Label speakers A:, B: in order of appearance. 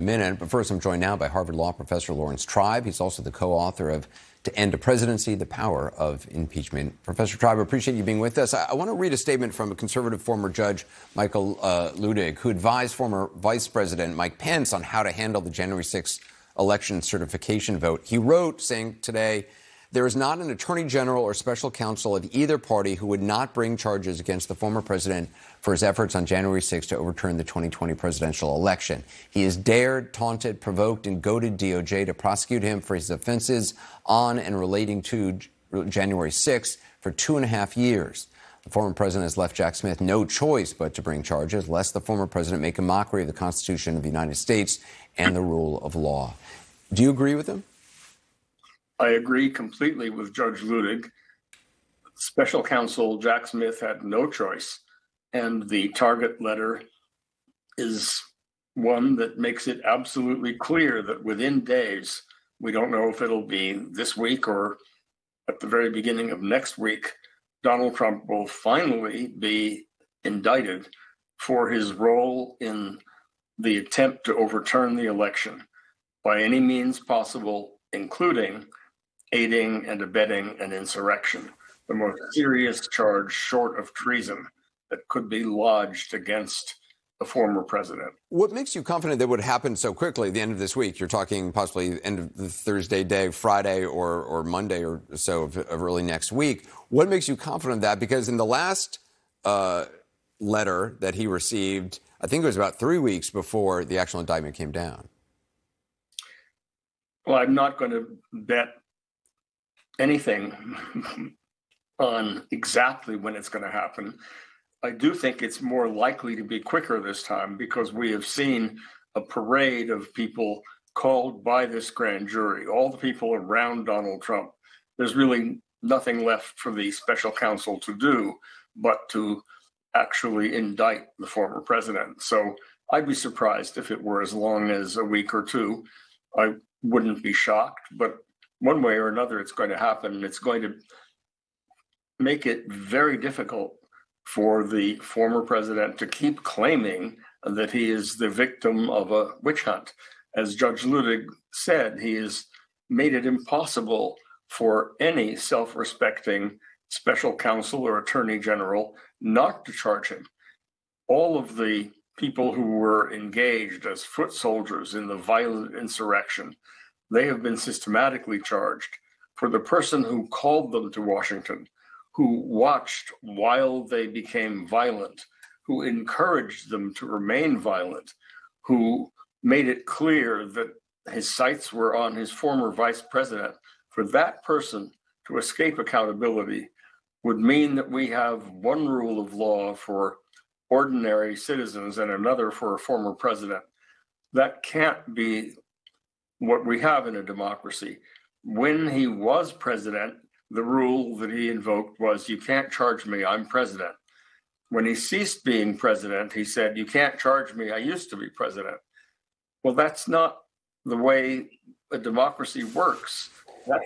A: minute. But first, I'm joined now by Harvard Law professor Laurence Tribe. He's also the co-author of To End a Presidency, The Power of Impeachment. Professor Tribe, I appreciate you being with us. I want to read a statement from a conservative former judge, Michael Luttig, who advised former Vice President Mike Pence on how to handle the January 6th election certification vote. He wrote, saying today, "There is not an attorney general or special counsel of either party who would not bring charges against the former president for his efforts on January 6th to overturn the 2020 presidential election. He has dared, taunted, provoked, and goaded DOJ to prosecute him for his offenses on and relating to January 6th for 2.5 years. The former president has left Jack Smith no choice but to bring charges, lest the former president make a mockery of the Constitution of the United States and the rule of law." Do you agree with him?
B: I agree completely with Judge Luttig. Special counsel Jack Smith had no choice, and the target letter is one that makes it absolutely clear that within days, we don't know if it'll be this week or at the very beginning of next week, Donald Trump will finally be indicted for his role in the attempt to overturn the election by any means possible, including aiding and abetting an insurrection, the most serious charge short of treason that could be lodged against the former president.
A: What makes you confident that would happen so quickly at the end of this week? You're talking possibly end of the Thursday day, Friday, or Monday or so of early next week. What makes you confident of that? Because in the last letter that he received, I think it was about 3 weeks before the actual indictment came down.
B: Well, I'm not going to bet anything on exactly when it's going to happen. I do think it's more likely to be quicker this time because we have seen a parade of people called by this grand jury, all the people around Donald Trump. There's really nothing left for the special counsel to do but to actually indict the former president. So I'd be surprised if it were as long as a week or two. I wouldn't be shocked, but one way or another, it's going to happen. It's going to make it very difficult for the former president to keep claiming that he is the victim of a witch hunt. As Judge Luttig said, he has made it impossible for any self-respecting special counsel or attorney general not to charge him. All of the people who were engaged as foot soldiers in the violent insurrection, they have been systematically charged. For the person who called them to Washington, who watched while they became violent, who encouraged them to remain violent, who made it clear that his sights were on his former vice president, for that person to escape accountability would mean that we have one rule of law for ordinary citizens and another for a former president. That can't be what we have in a democracy. When he was president, the rule that he invoked was, you can't charge me, I'm president. When he ceased being president, he said, you can't charge me, I used to be president. Well, that's not the way a democracy works. That's